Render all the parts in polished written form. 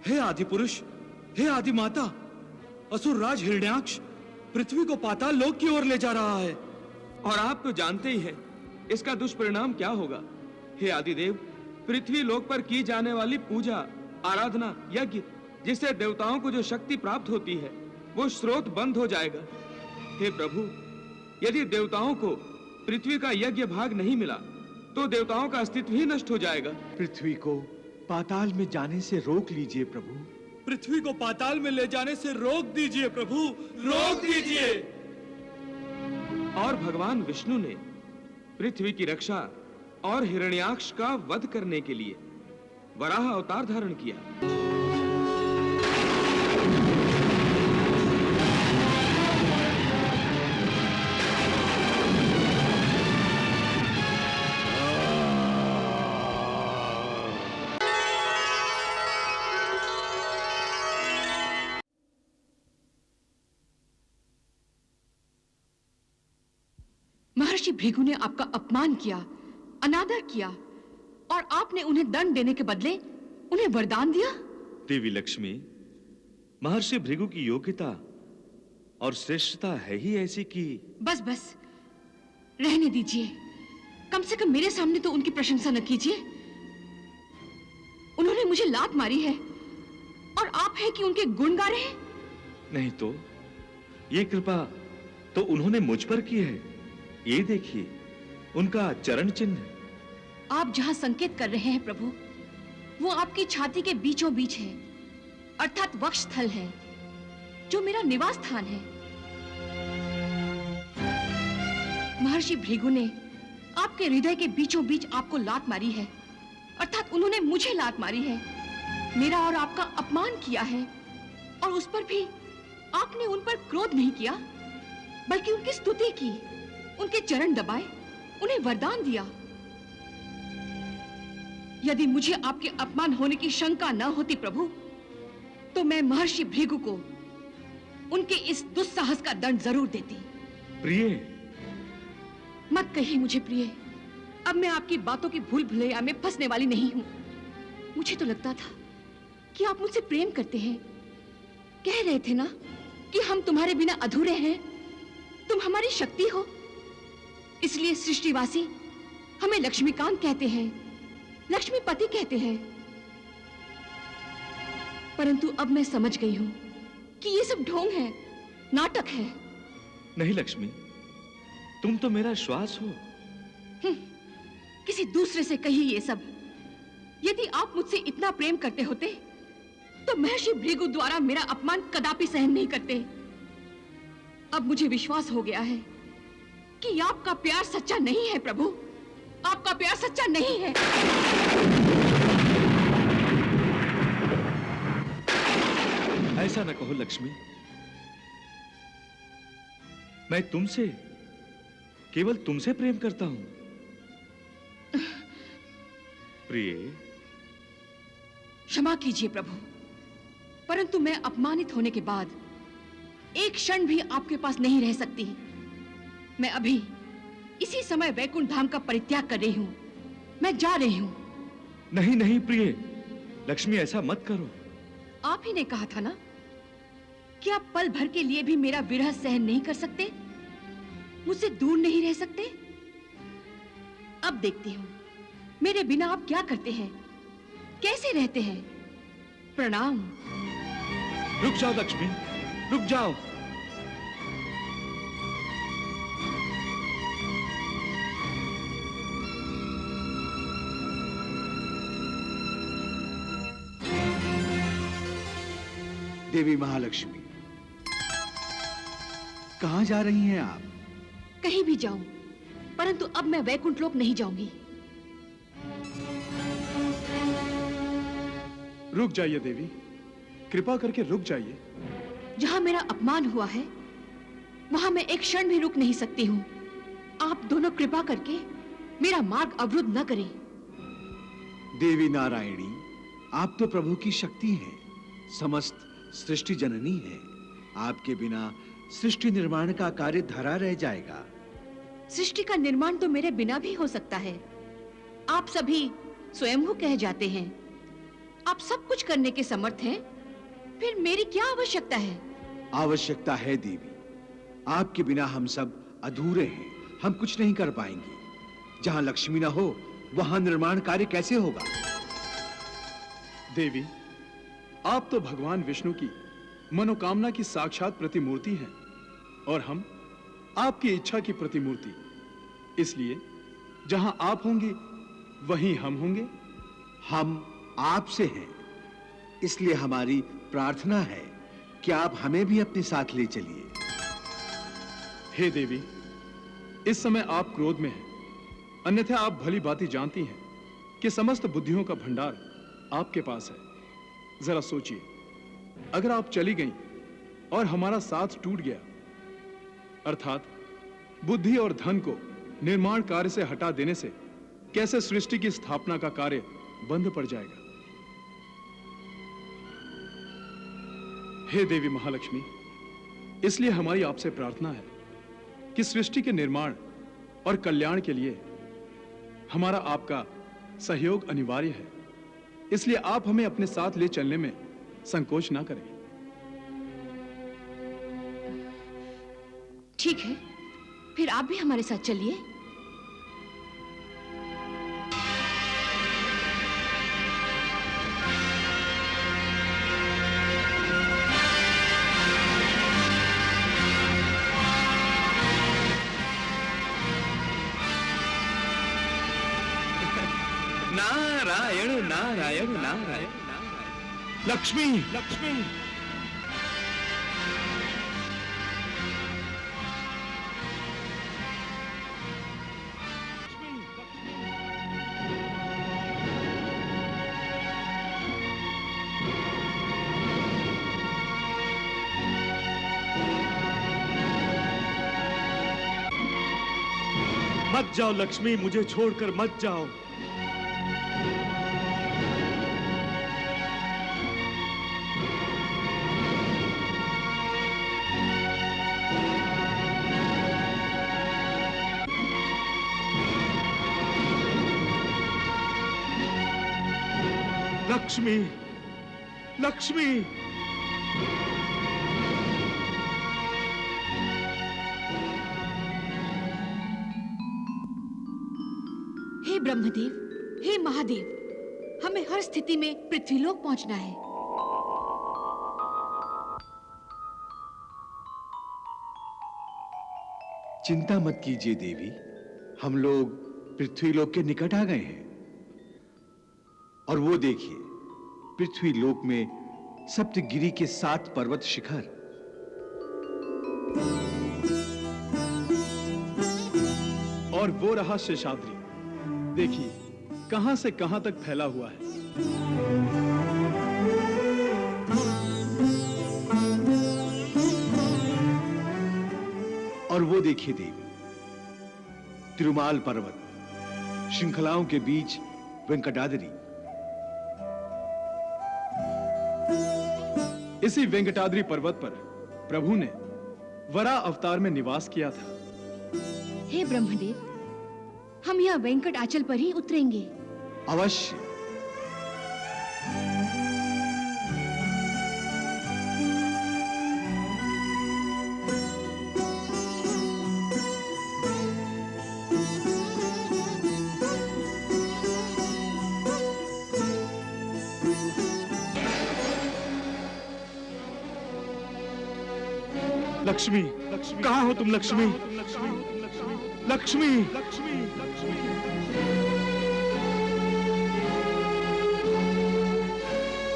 हे आदि पुरुष, हे आदि माता, असुर राज हिरण्याक्ष पृथ्वी को पाताल लोक की ओर ले जा रहा है। और आप तो जानते ही हैं इसका दुष्परिणाम क्या होगा। हे आदिदेव, पृथ्वी लोक पर की जाने वाली पूजा, आराधना, यज्ञ, जिससे देवताओं को जो शक्ति प्राप्त होती है, वो स्रोत बंद हो जाएगा। हे प्रभु, यदि देवताओं को पृथ्वी का यज्ञ भाग नहीं मिला तो देवताओं का अस्तित्व ही नष्ट हो जाएगा। पृथ्वी को पाताल में जाने से रोक लीजिए प्रभु। पृथ्वी को पाताल में ले जाने से रोक दीजिए प्रभु, रोक दीजिए। और भगवान विष्णु ने पृथ्वी की रक्षा और हिरण्याक्ष का वध करने के लिए वराह अवतार धारण किया। महर्षि भृगु ने आपका अपमान किया, अनादर किया, और आपने उन्हें दंड देने के बदले उन्हें वरदान दिया। देवी लक्ष्मी, महर्षि भृगु की योग्यता और श्रेष्ठता है ही ऐसी कि बस बस रहने दीजिए। कम से कम मेरे सामने तो उनकी प्रशंसा न कीजिए। उन्होंने मुझे लात मारी है और आप है कि उनके गुण गा रहे हैं। नहीं तो ये कृपा तो उन्होंने मुझ पर की है। ये देखिए उनका चरण चिन्ह। आप जहां संकेत कर रहे हैं प्रभु, वो आपकी छाती के बीचों बीच है, अर्थात वक्ष स्थल है, जो मेरा निवास स्थान है। महर्षि भृगु ने आपके हृदय के बीचों बीच आपको लात मारी है, अर्थात उन्होंने मुझे लात मारी है, मेरा और आपका अपमान किया है। और उस पर भी आपने उन पर क्रोध नहीं किया, बल्कि उनकी स्तुति की, उनके चरण दबाए, उन्हें वरदान दिया। यदि मुझे आपके अपमान होने की शंका न होती प्रभु, तो मैं महर्षि भृगु को उनके इस दुस्साहस का दंड जरूर देती। प्रिय, मत कहिए मुझे प्रिय। अब मैं आपकी बातों की भूल भुलैया में फंसने वाली नहीं हूं। मुझे तो लगता था कि आप मुझसे प्रेम करते हैं। कह रहे थे ना कि हम तुम्हारे बिना अधूरे हैं, तुम हमारी शक्ति हो। इसलिए सृष्टिवासी हमें लक्ष्मीकांत कहते हैं, लक्ष्मीपति कहते हैं। परंतु अब मैं समझ गई हूं कि ये सब ढोंग है, नाटक है। नहीं लक्ष्मी, तुम तो मेरा श्वास हो। किसी दूसरे से कहिए ये सब। यदि आप मुझसे इतना प्रेम करते होते तो महर्षि भृगु द्वारा मेरा अपमान कदापि सहन नहीं करते। अब मुझे विश्वास हो गया है कि आपका प्यार सच्चा नहीं है प्रभु, आपका प्यार सच्चा नहीं है। ऐसा न कहो लक्ष्मी। मैं तुमसे, केवल तुमसे प्रेम करता हूं। प्रिय, क्षमा कीजिए प्रभु, परंतु मैं अपमानित होने के बाद एक क्षण भी आपके पास नहीं रह सकती। मैं अभी इसी समय वैकुंठ धाम का परित्याग कर रही हूं। मैं जा रही हूं। नहीं नहीं प्रिय, लक्ष्मी ऐसा मत करो। आप ही ने कहा था ना कि आप पल भर के लिए भी मेरा विरह सहन नहीं कर सकते, मुझसे दूर नहीं रह सकते। अब देखती हूं मेरे बिना आप क्या करते हैं, कैसे रहते हैं। प्रणाम। रुक जाओ लक्ष्मी, रुक जाओ। देवी महालक्ष्मी, कहां जा रही हैं आप? कहीं भी जाऊं, परंतु अब मैं वैकुंठ लोक नहीं जाऊंगी। रुक जाइए देवी, कृपा करके रुक जाइए। जहां मेरा अपमान हुआ है वहां मैं एक क्षण भी रुक नहीं सकती हूं। आप दोनों कृपा करके मेरा मार्ग अवरुद्ध न करें। देवी नारायणी, आप तो प्रभु की शक्ति हैं, समस्त सृष्टि जननी है। आपके बिना सृष्टि निर्माण का कार्य धरा रह जाएगा। सृष्टि का निर्माण तो मेरे बिना भी हो सकता है। आप सभी स्वयंभू कह जाते हैं, आप सब कुछ करने के समर्थ हैं, फिर मेरी क्या आवश्यकता है? आवश्यकता है देवी। आपके बिना हम सब अधूरे हैं, हम कुछ नहीं कर पाएंगे। जहां लक्ष्मी ना हो वहां निर्माण कार्य कैसे होगा? देवी, आप तो भगवान विष्णु की मनोकामना की साक्षात प्रतिमूर्ति हैं और हम आपकी इच्छा की प्रतिमूर्ति। इसलिए जहां आप होंगे वहीं हम होंगे। हम आपसे हैं, इसलिए हमारी प्रार्थना है कि आप हमें भी अपने साथ ले चलिए। हे देवी, इस समय आप क्रोध में हैं, अन्यथा आप भली भांति जानती हैं कि समस्त बुद्धियों का भंडार आपके पास है। जरा सोचिए, अगर आप चली गईं और हमारा साथ टूट गया, अर्थात बुद्धि और धन को निर्माण कार्य से हटा देने से कैसे सृष्टि की स्थापना का कार्य बंद पड़ जाएगा। हे देवी महालक्ष्मी, इसलिए हमारी आपसे प्रार्थना है कि सृष्टि के निर्माण और कल्याण के लिए हमारा आपका सहयोग अनिवार्य है। इसलिए आप हमें अपने साथ ले चलने में संकोच ना करें। ठीक है, फिर आप भी हमारे साथ चलिए। नारायण नारायण नारायण। लक्ष्मी, लक्ष्मी। मत जाओ लक्ष्मी, मुझे छोड़कर मत जाओ। लक्ष्मी, लक्ष्मी। हे ब्रह्मदेव, हे महादेव, हमें हर स्थिति में पृथ्वीलोक पहुंचना है। चिंता मत कीजिए देवी, हम लोग पृथ्वीलोक के निकट आ गए हैं। और वो देखिए, पृथ्वीलोक में सप्तगिरी के 7 पर्वत शिखर। और वो रहा शेषाद्रि, देखिए कहां से कहां तक फैला हुआ है। और वो देखिए देवी, तिरुमाल पर्वत, श्रृंखलाओं के बीच वेंकटाद्रि। इसी वेंकटाद्रि पर्वत पर प्रभु ने वराह अवतार में निवास किया था। हे ब्रह्मदेव, हम यह वेंकट आंचल पर ही उतरेंगे। अवश्य। लक्ष्मी, कहाँ हो तुम लक्ष्मी? लक्ष्मी,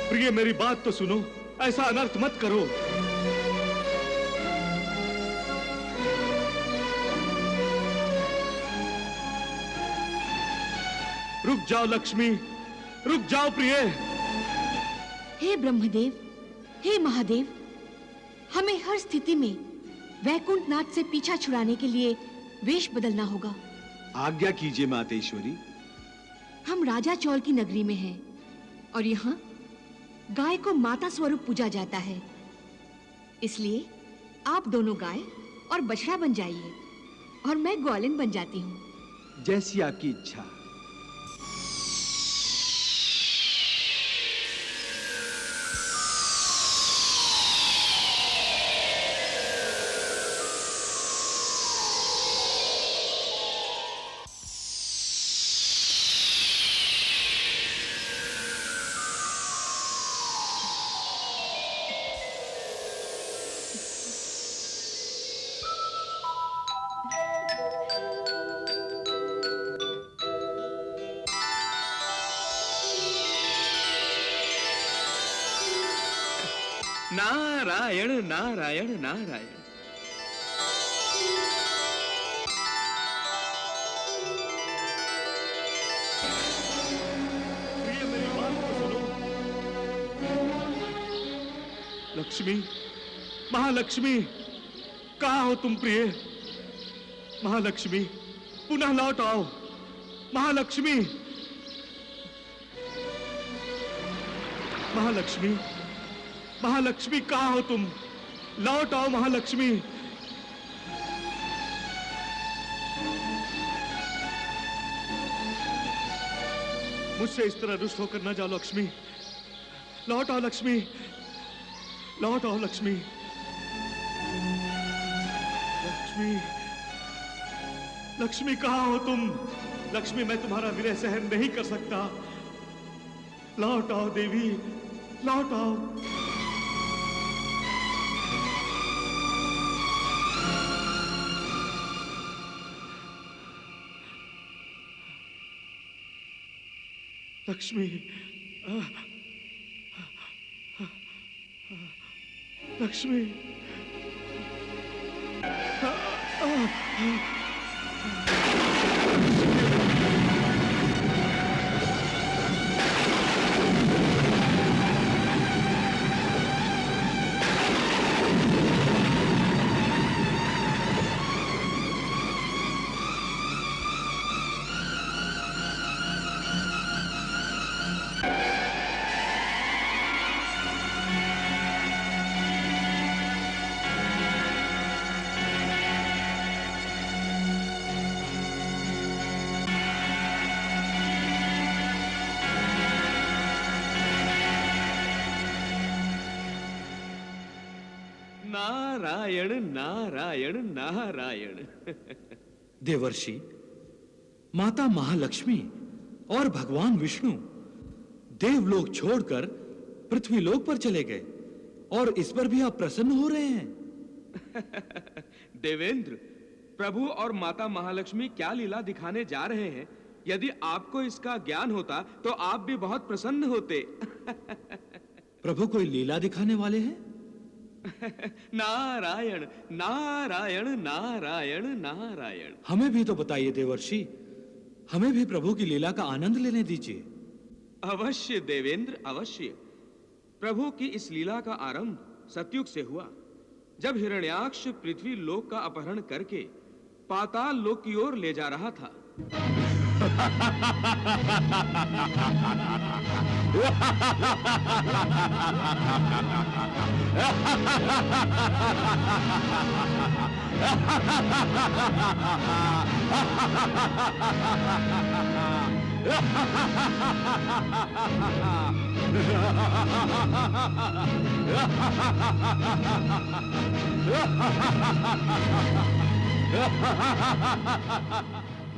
प्रिय मेरी बात तो सुनो, ऐसा अनर्थ मत करो। रुक जाओ लक्ष्मी, रुक जाओ प्रिय। हे ब्रह्मदेव, हे महादेव, हमें हर स्थिति में वैकुंठनाथ से पीछा छुड़ाने के लिए वेश बदलना होगा। आज्ञा कीजिए मातेश्वरी। हम राजा चौल की नगरी में हैं और यहाँ गाय को माता स्वरूप पूजा जाता है। इसलिए आप दोनों गाय और बछड़ा बन जाइए और मैं ग्वालिन बन जाती हूँ। जैसी आपकी इच्छा। नारायण नारायण नारायण। प्रिय मेरी बात तो सुनो। लक्ष्मी, महालक्ष्मी, कहाँ हो तुम प्रिय? महालक्ष्मी, पुनः लौट आओ। महालक्ष्मी, महालक्ष्मी, महालक्ष्मी, कहाँ हो तुम? लौट आओ महालक्ष्मी। मुझसे इस तरह रुष्ट होकर न जाओ लक्ष्मी। लौट आओ लक्ष्मी, लौट आओ लक्ष्मी। लक्ष्मी, लक्ष्मी, कहाँ हो तुम? लक्ष्मी, मैं तुम्हारा विरह सहन नहीं कर सकता। लौट आओ देवी, लौट आओ। लक्ष्मी, लक्ष्मी, नारायण नारायण नारायण। देवर्षि, माता महालक्ष्मी और भगवान विष्णु देवलोक छोड़कर पृथ्वीलोक पर चले गए और इस पर भी आप प्रसन्न हो रहे हैं। देवेंद्र, प्रभु और माता महालक्ष्मी क्या लीला दिखाने जा रहे हैं, यदि आपको इसका ज्ञान होता तो आप भी बहुत प्रसन्न होते। प्रभु कोई लीला दिखाने वाले हैं? नारायण नारायण नारायण नारायण। हमें भी तो बताइए देवर्षि, हमें भी प्रभु की लीला का आनंद लेने दीजिए। अवश्य देवेंद्र, अवश्य। प्रभु की इस लीला का आरंभ सतयुग से हुआ, जब हिरण्याक्ष पृथ्वी लोक का अपहरण करके पाताल लोक की ओर ले जा रहा था।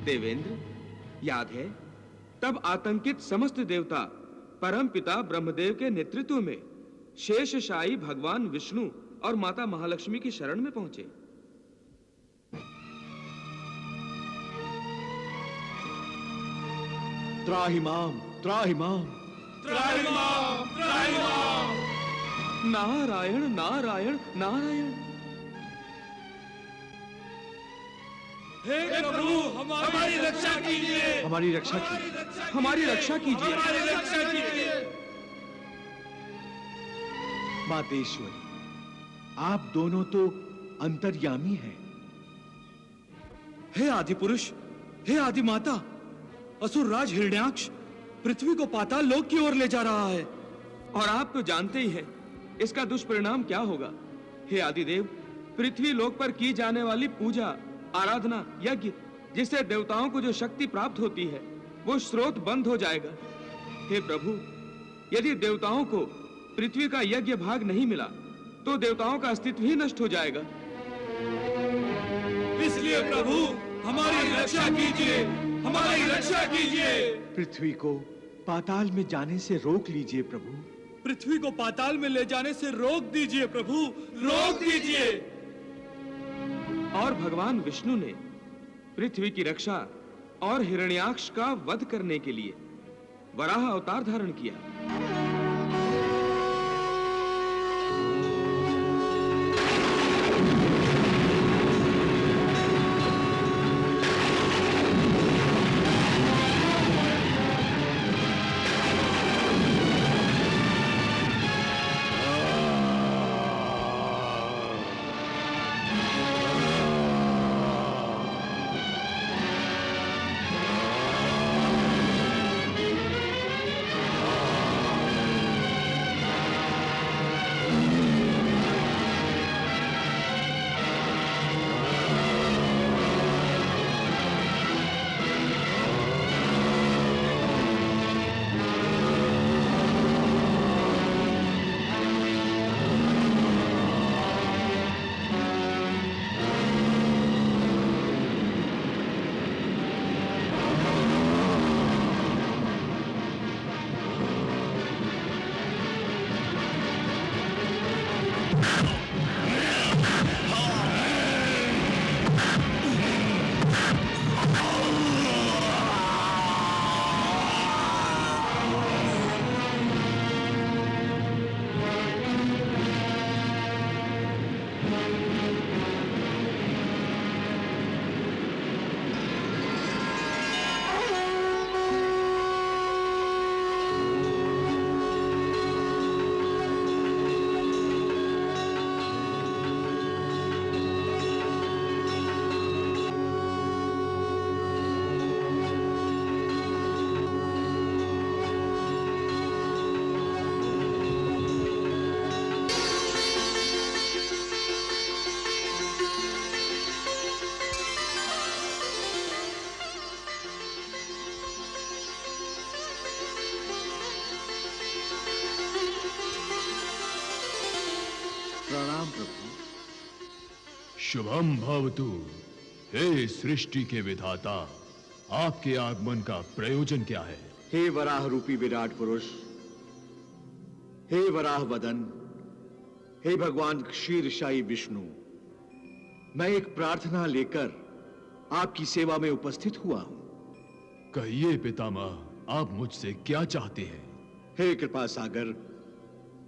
देवेंद्र, याद है तब आतंकित समस्त देवता परमपिता ब्रह्मदेव के नेतृत्व में शेषशायी भगवान विष्णु और माता महालक्ष्मी की शरण में पहुंचे। त्राहिमाम, त्राहिमाम, त्राहिमाम, त्राहिमाम। नारायण नारायण नारायण। हे प्रभु, हमारी रक्षा कीजिए, हमारी रक्षा कीजिए, हमारी रक्षा कीजिए। हमारी रक्षा कीजिए। मातेश्वरी, आप दोनों तो अंतर्यामी हैं। हे आदि पुरुष, हे आदि माता, असुरराज हिरण्याक्ष पृथ्वी को पाताल लोक की ओर ले जा रहा है। और आप तो जानते ही हैं इसका दुष्परिणाम क्या होगा। हे आदिदेव, पृथ्वी लोक पर की जाने वाली पूजा, आराधना, यज्ञ, जिससे देवताओं को जो शक्ति प्राप्त होती है, वो स्रोत बंद हो जाएगा। हे प्रभु, यदि देवताओं को पृथ्वी का यज्ञ भाग नहीं मिला तो देवताओं का अस्तित्व ही नष्ट हो जाएगा। इसलिए प्रभु, हमारी रक्षा कीजिए, हमारी रक्षा कीजिए। पृथ्वी को पाताल में जाने से रोक लीजिए प्रभु। पृथ्वी को पाताल में ले जाने से रोक दीजिए प्रभु, रोक दीजिए। और भगवान विष्णु ने पृथ्वी की रक्षा और हिरण्याक्ष का वध करने के लिए वराह अवतार धारण किया। प्रणाम प्रभु। शुभम भवतु। हे सृष्टि के विधाता, आपके आगमन का प्रयोजन क्या है? हे वराह रूपी विराट पुरुष, हे वराह वदन, हे भगवान क्षीरशायी विष्णु, मैं एक प्रार्थना लेकर आपकी सेवा में उपस्थित हुआ हूं। कहिए पितामह, आप मुझसे क्या चाहते हैं? हे कृपा सागर,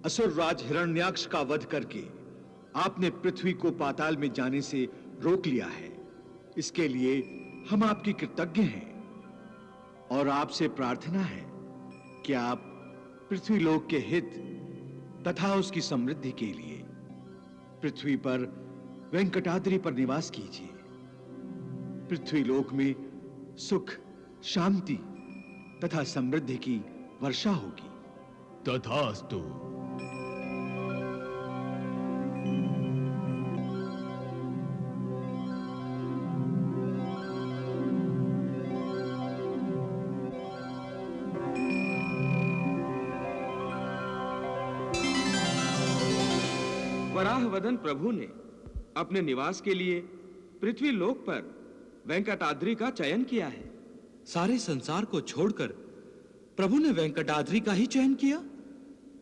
असुर राज हिरण्याक्ष का वध करके आपने पृथ्वी को पाताल में जाने से रोक लिया है। इसके लिए हम आपकी कृतज्ञ हैं और आपसे प्रार्थना है कि आप पृथ्वी लोक के हित तथा उसकी समृद्धि के लिए पृथ्वी पर वेंकटाद्रि पर निवास कीजिए। पृथ्वी लोक में सुख, शांति तथा समृद्धि की वर्षा होगी। तथास्तु। वराहवदन प्रभु ने अपने निवास के लिए पृथ्वी लोक पर वेंकटाद्रि का चयन किया है। सारे संसार को छोड़कर प्रभु ने वेंकटाद्रि का ही चयन किया।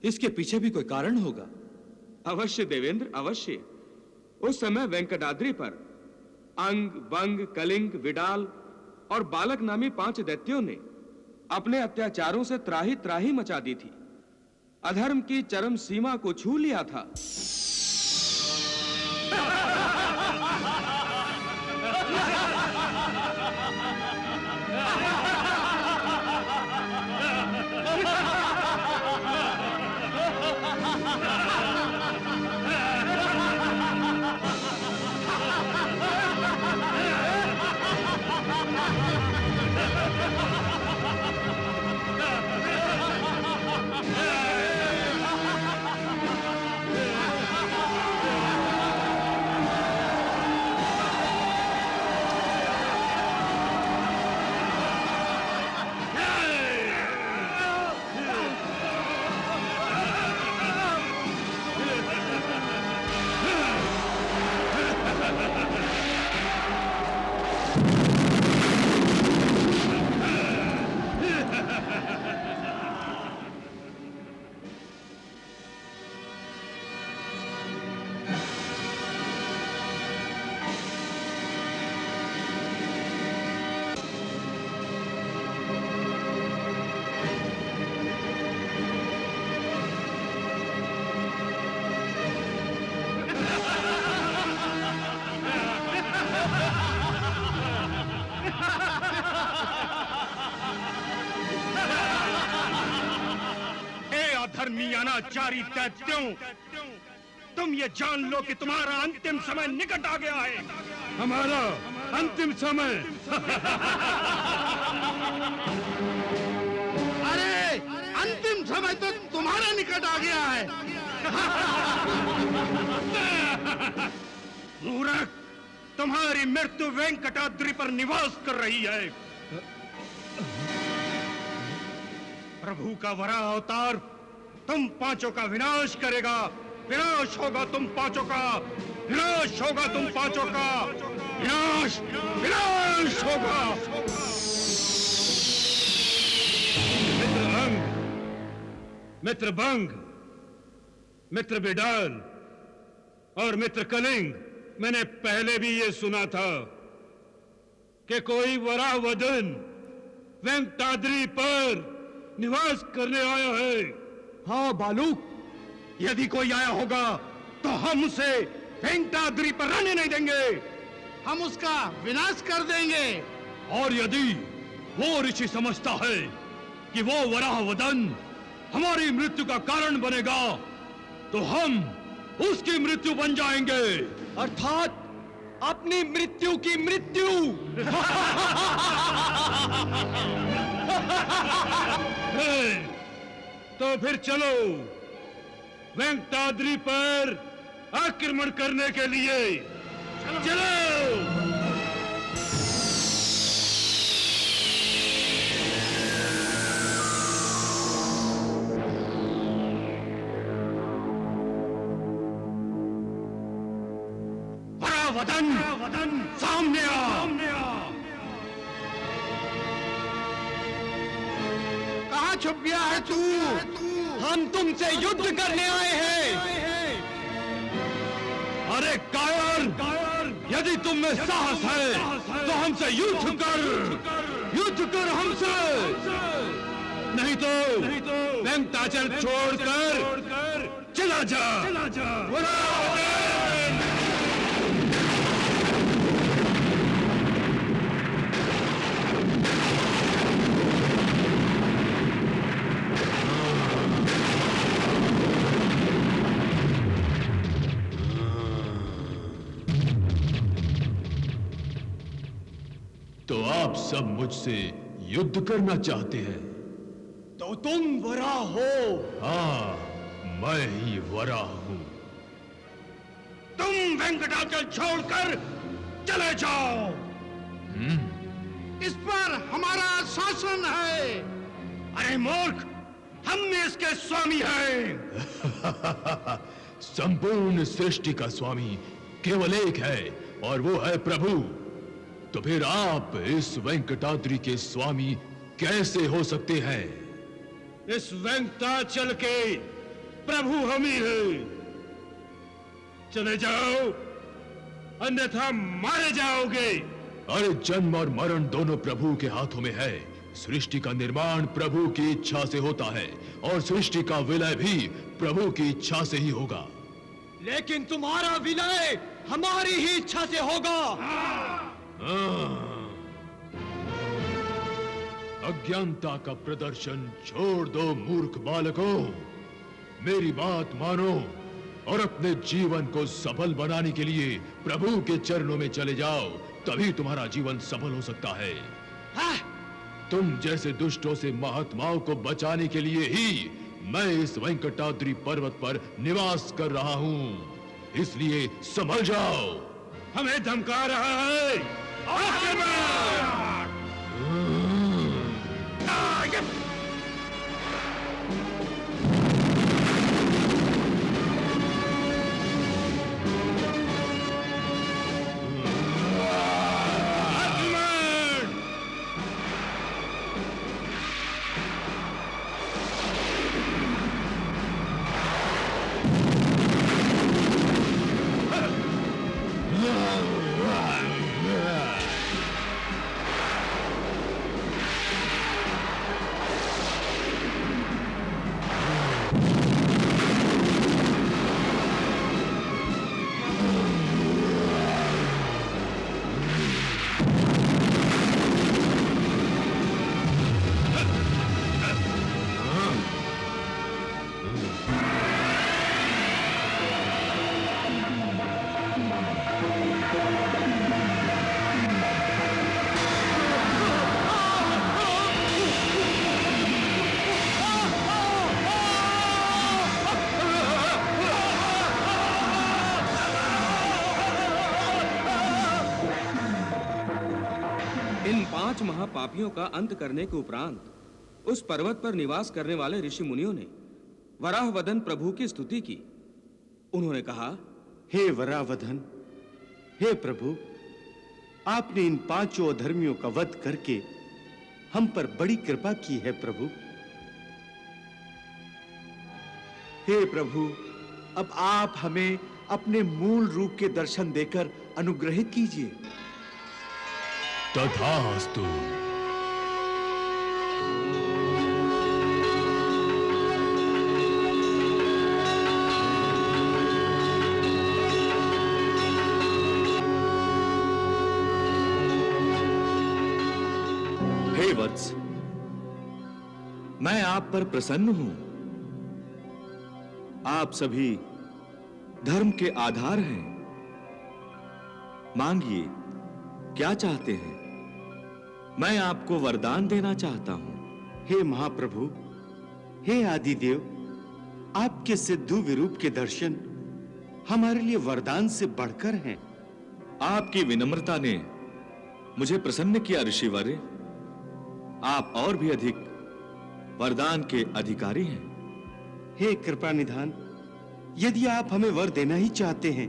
इसके पीछे भी कोई कारण होगा। अवश्य देवेंद्र, अवश्य। उस समय वेंकटाद्रि पर अंग, बंग, कलिंग, विडाल और बालक नामी 5 दैत्यों ने अपने अत्याचारों से त्राही त्राही मचा दी थी। अधर्म की चरम सीमा को छू लिया था। अनाचारी दैत्यों, तुम ये जान लो कि तुम्हारा अंतिम समय निकट आ गया है। हमारा अंतिम समय? अरे अंतिम समय तो तुम्हारा निकट आ गया है। मूर्ख, तुम्हारी मृत्यु वेंकटाद्रि पर निवास कर रही है। प्रभु का वराह अवतार तुम पांचों का विनाश करेगा। विनाश होगा तुम पांचों का, विनाश होगा तुम पांचों का, विनाश विनाश होगा। मित्र अंग, मित्र बंग, मित्र बिडाल और मित्र कलिंग, मैंने पहले भी ये सुना था कि कोई वराहवदन वेंकटाद्रि पर निवास करने आया है। हाँ बालूक, यदि कोई आया होगा तो हम उसे वेंकटाद्रि पर रहने नहीं देंगे। हम उसका विनाश कर देंगे। और यदि वो ऋषि समझता है कि वो वराहवदन हमारी मृत्यु का कारण बनेगा, तो हम उसकी मृत्यु बन जाएंगे। अर्थात अपनी मृत्यु की मृत्यु। तो फिर चलो वेंकटाद्रि पर आक्रमण करने के लिए चलो। वराहवदन सामने आ। कहाँ छुप गया है तू? हम तुमसे युद्ध करने आए हैं। अरे कायर, यदि तुम में साहस है तो हमसे युद्ध कर हमसे, नहीं तो वेंकटाचल छोड़कर चला जा। तो आप सब मुझसे युद्ध करना चाहते हैं? तो तुम वराह हो। हाँ, मैं ही वराह हूं। तुम वेंकटाचल छोड़कर चले जाओ। इस पर हमारा शासन है। अरे मूर्ख, हम इसके स्वामी हैं। संपूर्ण सृष्टि का स्वामी केवल एक है और वो है प्रभु। तो फिर आप इस वेंकटाद्रि के स्वामी कैसे हो सकते हैं? इस वेंकटाचल के प्रभु हम ही हैं। चले जाओ, अन्यथा मारे जाओगे। अरे जन्म और मरण दोनों प्रभु के हाथों में है। सृष्टि का निर्माण प्रभु की इच्छा से होता है और सृष्टि का विलय भी प्रभु की इच्छा से ही होगा। लेकिन तुम्हारा विलय हमारी ही इच्छा से होगा। अज्ञानता का प्रदर्शन छोड़ दो मूर्ख बालकों। मेरी बात मानो और अपने जीवन को सफल बनाने के लिए प्रभु के चरणों में चले जाओ, तभी तुम्हारा जीवन सफल हो सकता है। तुम जैसे दुष्टों से महात्माओं को बचाने के लिए ही मैं इस वेंकटाद्रि पर्वत पर निवास कर रहा हूं, इसलिए संभल जाओ। हमें धमका रहा है। इन 5 महापापियों का अंत करने के उपरांत उस पर्वत पर निवास करने वाले ऋषि मुनियों ने वराहवदन प्रभु की स्तुति की। उन्होंने कहा, हे वराहवदन, हे प्रभु, आपने इन 5 अधर्मियों का वध करके हम पर बड़ी कृपा की है प्रभु। हे प्रभु, अब आप हमें अपने मूल रूप के दर्शन देकर अनुग्रहित कीजिए। तथास्तु। हे वत्स, मैं आप पर प्रसन्न हूं। आप सभी धर्म के आधार हैं। मांगिए, क्या चाहते हैं? मैं आपको वरदान देना चाहता हूं। हे महाप्रभु, हे आदिदेव, आपके सिद्धू विरूप के दर्शन हमारे लिए वरदान से बढ़कर हैं। आपकी विनम्रता ने मुझे प्रसन्न किया ऋषिवर्य। आप और भी अधिक वरदान के अधिकारी हैं। हे कृपा निधान, यदि आप हमें वर देना ही चाहते हैं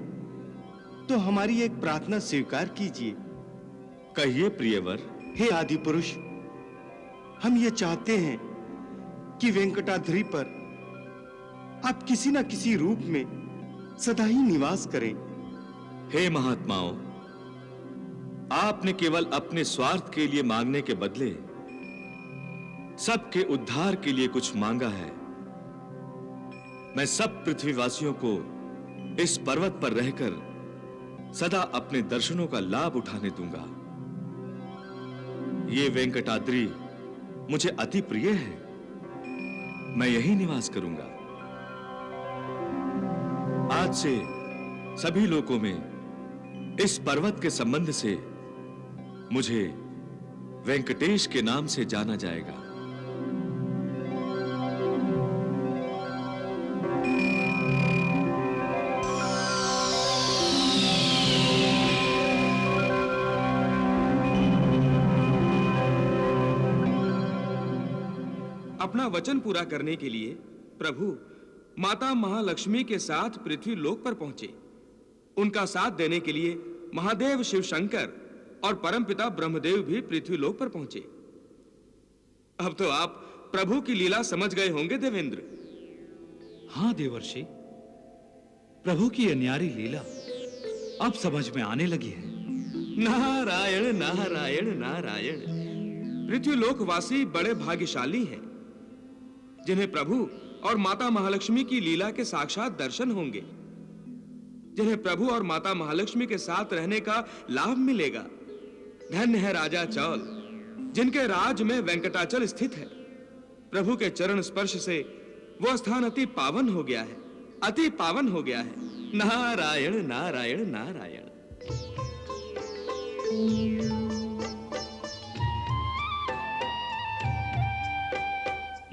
तो हमारी एक प्रार्थना स्वीकार कीजिए। कहिए प्रियवर। हे आदि पुरुष, हम ये चाहते हैं कि वेंकटाद्रि पर आप किसी न किसी रूप में सदा ही निवास करें। हे महात्माओं, आपने केवल अपने स्वार्थ के लिए मांगने के बदले सबके उद्धार के लिए कुछ मांगा है। मैं सब पृथ्वीवासियों को इस पर्वत पर रहकर सदा अपने दर्शनों का लाभ उठाने दूंगा। ये वेंकटाद्रि मुझे अति प्रिय है। मैं यहीं निवास करूंगा। आज से सभी लोगों में इस पर्वत के संबंध से मुझे वेंकटेश के नाम से जाना जाएगा। अपना वचन पूरा करने के लिए प्रभु माता महालक्ष्मी के साथ पृथ्वी लोक पर पहुंचे। उनका साथ देने के लिए महादेव शिव शंकर और परमपिता ब्रह्मदेव भी पृथ्वी लोक पर पहुंचे। अब तो आप प्रभु की लीला समझ गए होंगे देवेंद्र। हाँ देवर्षि, प्रभु की ये न्यारी लीला अब समझ में आने लगी है। नारायण नारायण नारायण। पृथ्वीलोक वासी बड़े भाग्यशाली हैं, जिन्हें प्रभु और माता महालक्ष्मी की लीला के साक्षात दर्शन होंगे, जिन्हें प्रभु और माता महालक्ष्मी के साथ रहने का लाभ मिलेगा। धन्य है राजा चौल, जिनके राज में वेंकटाचल स्थित है। प्रभु के चरण स्पर्श से वो स्थान अति पावन हो गया है, अति पावन हो गया है। नारायण नारायण नारायण।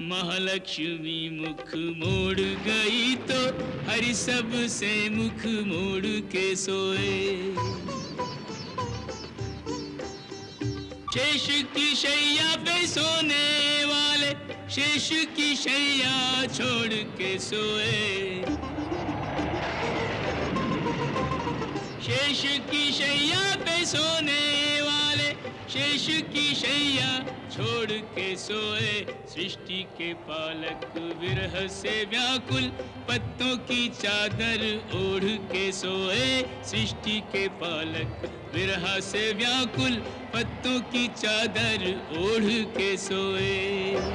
महालक्ष्मी मुख मोड़ गई तो हरि सब से मुख मोड़ के सोए। शेष की शैया पे सोने वाले शेष की शैया छोड़ के सोए। शेष की शैया पे सोने वाले शेष की शैया छोड़ के सोए। सृष्टि के पालक विरह से व्याकुल पत्तों की चादर ओढ़ के सोए। सृष्टि के पालक विरह से व्याकुल पत्तों की चादर ओढ़ के सोए।